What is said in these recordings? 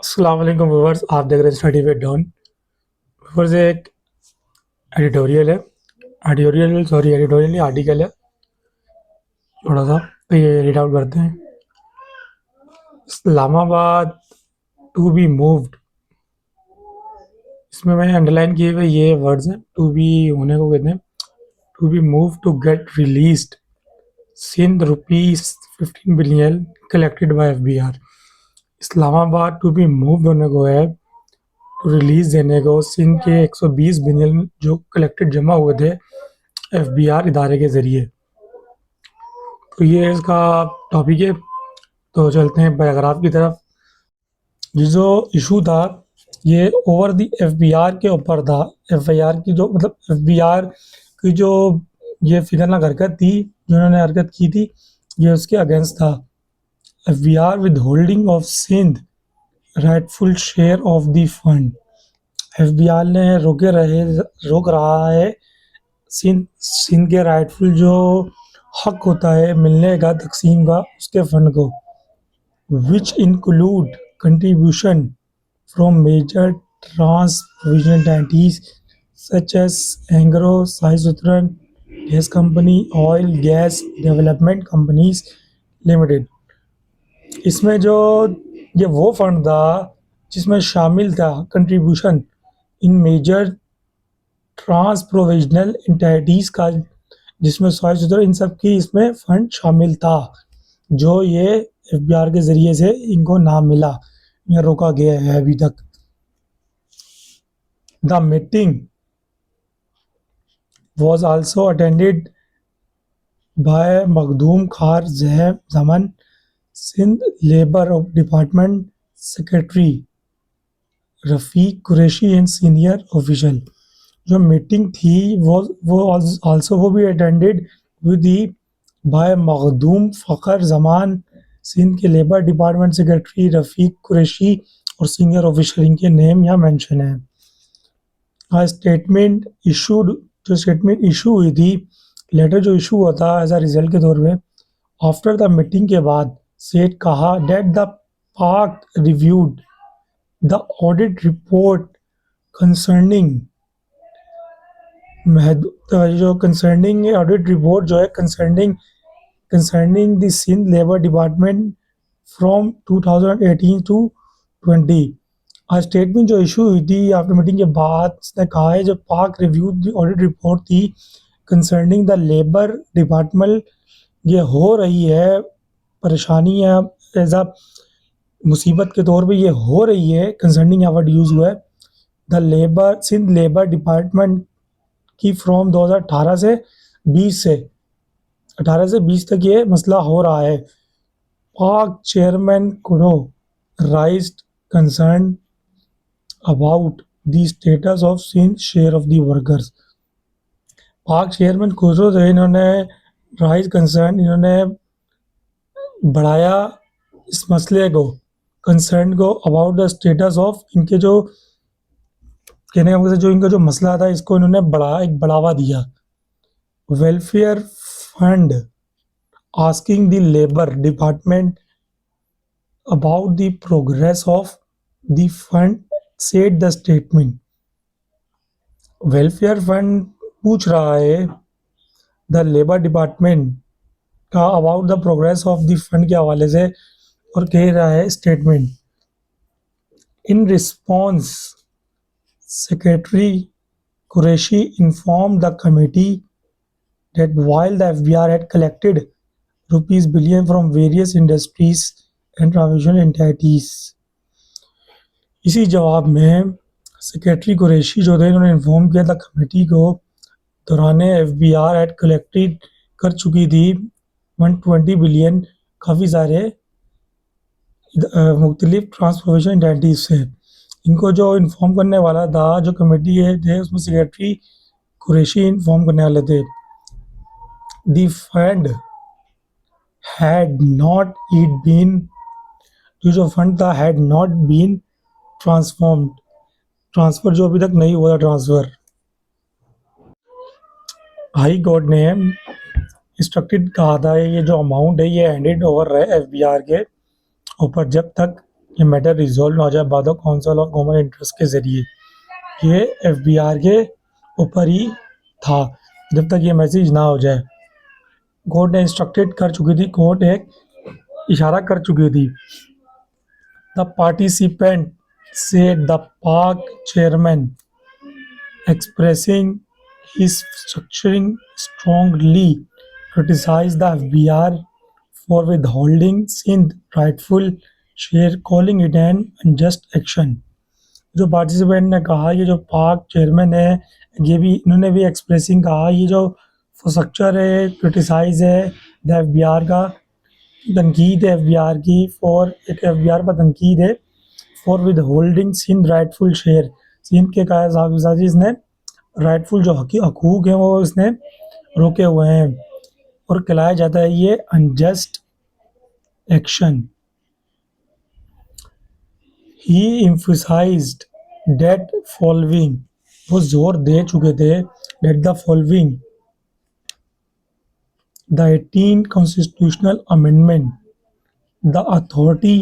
अस्सलाम वालेकुम व्यूअर्स, आप देख रहे हैं स्टडी विद डॉन। व्यूअर्स, एक एडिटोरियल है। एडिटोरियल नहीं, आर्टिकल है थोड़ा सा। तो ये रीड आउट करते हैं। Islamabad to be moved. इसमें मैंने अंडरलाइन किए हुए ये वर्ड्स हैं, टू बी होने को कहते हैं। To be move to get released Sindh rupees 15 billion collected by FBR. Islamabad to be moved होने को है, टू रिलीज देने को सिंध के 120 बिलियन जो कलेक्टेड जमा हुए थे एफबीआर इदारे के ज़रिए। तो ये इसका टॉपिक है। तो चलते हैं पैराग्राफ की तरफ। ये जो इशू था ये ओवर द एफबीआर के ऊपर था। एफआईआर की जो मतलब एफबीआर की जो ये फिलहाल हरकत थी, जो उन्होंने हरकत की थी, ये उसके अगेंस्ट था। FBR withholding of Sindh rightful share of the fund. FBR ने रोक रहा है सिंध सिंध के राइटफुल जो हक होता है मिलने का, तकसीम का, उसके फंड को, which include contribution from major trans-provisional entities such as Anglo Southern Gas Company, Oil Gas Development Companies Limited। इसमें जो ये वो फंड था जिसमें शामिल था contribution in major trans provisional entities का, जिसमें सॉइल सुथरा इन सब की इसमें फंड शामिल था, जो ये एफबीआर के ज़रिए से इनको ना मिला या रोका गया है अभी तक। The meeting was also attended by Makhdoom Khar Zaman, Sindh labour department secretary Rafiq Qureshi and senior official. जो मीटिंग थी वो भी attended with by Makhdoom Fakhar Zaman, Sindh के labour department secretary Rafiq Qureshi और सीनियर ऑफिसर, इनके नेम यहाँ मेंशन है। स्टेटमेंट इशूड, जो स्टेटमेंट इशू हुई थी, लेटर जो इशू हुआ था एज अ रिजल्ट के तौर पे, आफ्टर द मीटिंग के बाद सेठ कहा that the PAC reviewed the audit report concerning जो कंसर्निंग ऑडिट रिपोर्ट जो है concerning the Sindh labour department from 2018 to 20। आज स्टेटमेंट जो इशू हुई थी आफ्टर मीटिंग के बाद, इसने कहा है जो पाक रिव्यू ऑडिट रिपोर्ट थी कंसर्निंग द लेबर डिपार्टमेंट, ये हो रही है परेशानी है एज अ मुसीबत के तौर पे ये हो रही है। कंसर्निंग यहाँ वर्ड यूज़ हुआ है। The labour Sindh labour department की फ्रॉम 2018 से 20 से 18 से 20 तक ये मसला हो रहा है। PAC chairman Khusro raised concern about the status of Sindh share of the workers. PAC chairman Khusro थे, इन्होंने राइज कंसर्न, इन्होंने बढ़ाया इस मसले को, कंसर्न को, अबाउट द स्टेटस ऑफ, इनके जो कहने का मतलब जो इनका जो मसला था इसको इन्होंने एक बढ़ावा दिया। Welfare fund asking the labour department about the progress of the fund said the statement. Welfare fund पूछ रहा है द लेबर डिपार्टमेंट का about the progress of the fund के हवाले से, और कह रहा है statement. In response Secretary Qureshi informed the committee that while the FBR had collected rupees billion from various industries and provisional entities, इसी जवाब में सेक्रेटरी कुरैशी जो थे इन्होंने इन्फॉर्म किया था कमेटी को, दौरान एफबीआर एड कलेक्टेड कर चुकी थी 120 बिलियन काफ़ी सारे मुख्तलिफ ट्रांसफॉर्मेशन एंटिटीज से। इनको जो इन्फॉर्म करने वाला था, जो कमेटी है थे, उसमें सेक्रेटरी कुरैशी इन्फॉर्म करने वाले थे। The fund had not it been, जो फंड था हैड नॉट बीन ट्रांसफर जो अभी तक नहीं हुआ था ट्रांसफ़र। हाई कोर्ट ने इंस्ट्रक्टेड कहा था ये जो अमाउंट है ये हैंडेड ओवर रहे एफबीआर के ऊपर जब तक ये मैटर रिजॉल्व ना हो जाए बाद काउंसिल ऑफ कॉमन इंटरेस्ट के ज़रिए। ये एफबीआर के ऊपर ही था जब तक ये मैसेज ना हो जाए। कोर्ट ने इंस्ट्रक्टेड कर चुकी थी, कोर्ट एक इशारा कर चुकी थी। द पार्टिसिपेंट से द पाक chairman expressing his structuring strongly criticized the FBR for withholding Sindh rightful share, calling it an unjust action। जो पार्टिसिपेंट ने कहा, ये जो पाक चेयरमैन है, ये भी इन्होंने भी एक्सप्रेसिंग कहा, ये जो स्ट्रक्चर है क्रिटिसाइज है द एफबीआर का, तनकीद है एफबीआर की, फॉर एक एफबीआर पर तनकीद है for withholding Sindh rightful share. Sindh के कागजात इसने राइटफुल जो हकूक हैं वो इसने रोके हुए हैं और कहलाया जाता है ये unjust action. He emphasized that following, वो जोर दे चुके थे that the following the 18 constitutional amendment the authority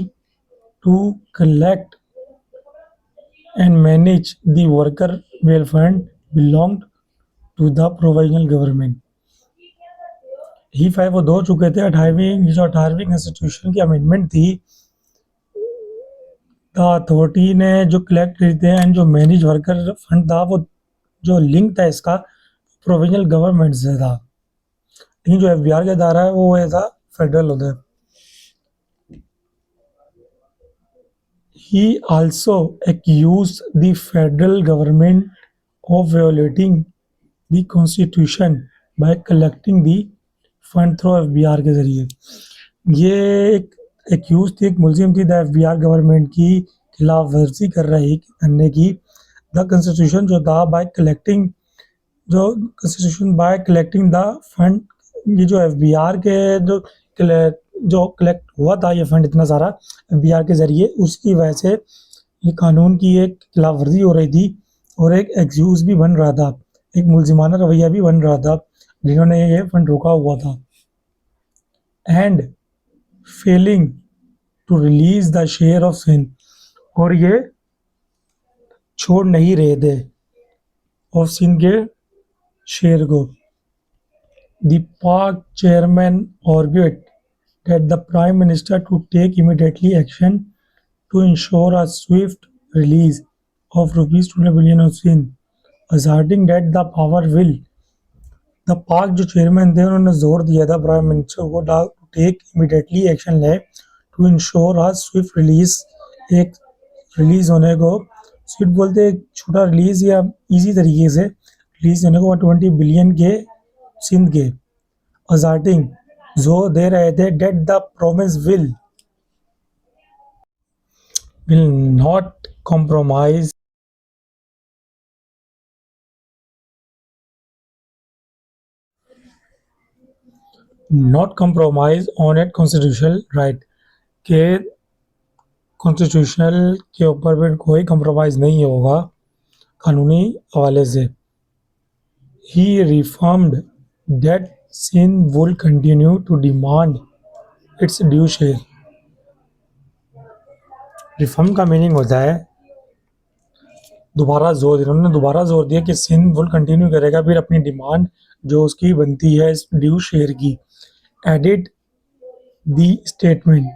to collect and manage the worker welfare belonged to the provisional government। ही 5 वो दो चुके थे। 18वीं कॉन्स्टिट्यूशन की अमेंडमेंट थी, द अथॉरिटी ने जो कलेक्ट करी थे एंड जो मैनेज वर्कर फंड था, वो जो लिंक था इसका प्रोविजनल गवर्नमेंट से था। लेकिन जो एफबीआर का दायरा है वो ऐसा फेडरल होता है। He also accused the federal government of violating the constitution by collecting the fund through FBR के ज़रिए। ये एक एक्यूज थी, एक मुलजिम थी द एफबीआर गवर्नमेंट की खिलाफ वर्जी करने की। द कंस्टिट्यूशन जो था बाय कलेक्टिंग, जो constitution bye collecting the fund, ये जो एफबीआर के जो कलेक्ट हुआ था ये फंड इतना सारा एफबीआर के ज़रिए, उसकी वजह से ये कानून की एक खिलाफ वर्जी हो रही थी और एक एक्सक्यूज़ भी बन रहा था, एक मुलजिमाना रवैया भी बन रहा था जिन्होंने ये फंड रोका हुआ था। And failing to release the share of Sindh, और ये छोड़ नहीं रहे थे ऑफ सिंध के शेयर को। द पाक chairman argued that the Prime Minister to take immediately action to ensure a swift release of rupees 200 billion of Sindh, asserting that the power will। The PAC जो चेयरमैन थे उन्होंने जोर दिया था prime minister को to take immediately action ले to ensure a swift release, एक release होने को, स्विफ्ट बोलते हैं छोटा रिलीज या इजी तरीके से रिलीज होने को 20 बिलियन के सिंध के, अजार्टिंग जोर दे रहे थे that the promise will not compromise on it constitutional right, के कॉन्स्टिट्यूशनल के ऊपर भी कोई कॉम्प्रोमाइज नहीं होगा कानूनी हवाले से। He reaffirmed that Sindh will continue to demand its due share. Reform का मीनिंग होता है दोबारा जोर, इन्होंने दोबारा जोर दिया कि सिंध विल कंटिन्यू करेगा फिर अपनी डिमांड जो उसकी बनती है इस ड्यू शेयर की। Added the statement,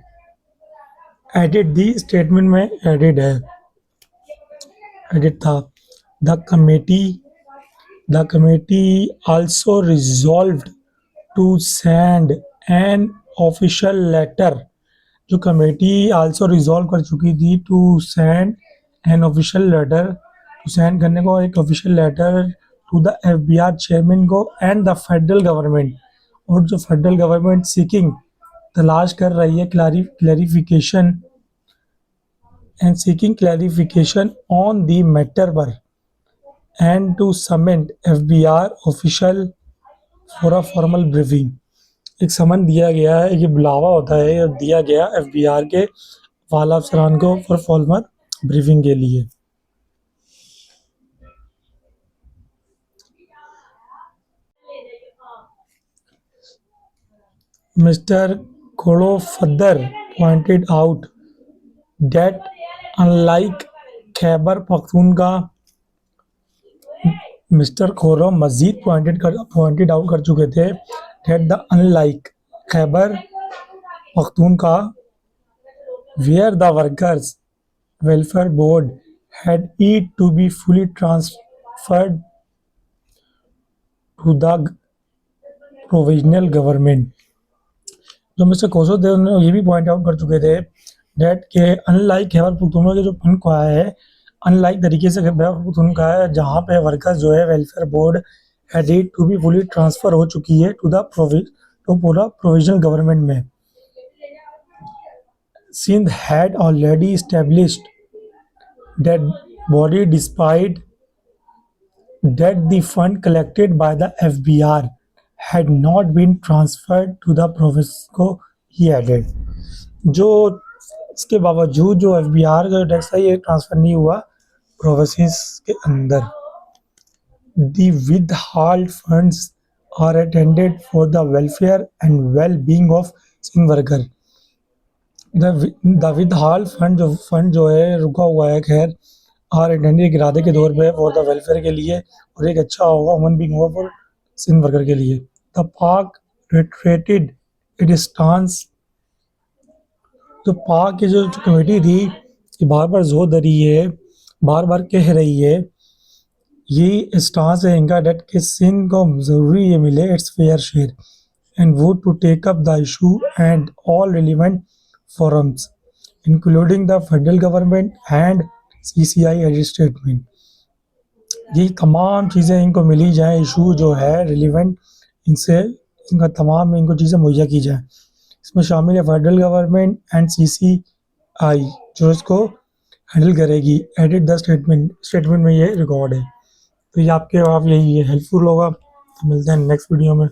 added the statement में एडिट है, एडिट था। The committee also resolved to send an official letter, जो कमेटी आल्सो रिजॉल्व कर चुकी थी to send an official letter, to send करने को एक official letter to the FBR chairman को एंड द फेडरल गवर्नमेंट, और जो फेडरल गवर्नमेंट सीकिंग तलाश कर रही है clarification and seeking clarification on the matter पर, and to submit FBR official for a formal briefing. एक समन दिया गया है, ये बुलावा होता है, ये दिया गया एफबीआर के वाला अफसरान को फॉर फॉर्मल ब्रीफिंग के लिए। मिस्टर खोड़ोफद्दर pointed out that unlike Khyber Pakhtunkhwa, mister Khurram Majeed pointed out कर चुके थे that the unlike Khyber Pakhtunkhwa where the workers welfare board had it to be fully transferred to the provisional government। जो मिस्टर कोसो थे उन्होंने ये भी पॉइंट आउट कर चुके थे डेट के अनलाइक खैबर पख्तूनख्वा के जो पख्तूनख्वा है, अनलाइक तरीके से खैबर पख्तूनख्वा है जहाँ पे वर्कर्स जो है welfare board added to be fully transfer हो चुकी है टू द पूरा प्रोविजनल गवर्नमेंट में। Sindh had already established that body despite that the fund collected by the FBR had not been transferred to the province को ही added। जो इसके बावजूद जो FBR का टैक्स है ये ट्रांसफ़र नहीं हुआ प्रोविंसेस के अंदर। The withheld funds are intended for the welfare and well-being of Singh worker। The withheld fund जो है रुका हुआ है खैर और इंटेंडेड इरादे के तौर पे फॉर द वेलफेयर के लिए और एक अच्छा होगा ह्यूमन बीइंग होगा फॉर सिंध वर्कर के लिए। द पाक रिट्रेटेड इट स्टांस। तो पाक की जो कमेटी थी ये बार बार जोर दे रही है, बार बार कह रही है, ये स्टांस है इनका डेट कि सिंध को ज़रूरी ये मिले its fair share and would to take up the issue and all relevant forums including the federal government and CCI edit statement। ये तमाम चीज़ें इनको मिली जाए, इशू जो है रिलेवेंट इनसे इनका तमाम इनको चीज़ें मुहैया की जाए। इसमें शामिल है फेडरल गवर्नमेंट एंड CCI जो इसको हैंडल करेगी। एडिट द स्टेटमेंट में ये रिकॉर्ड है। तो ये आपके आप यही हेल्पफुल होगा। तो मिलते हैं नेक्स्ट वीडियो में।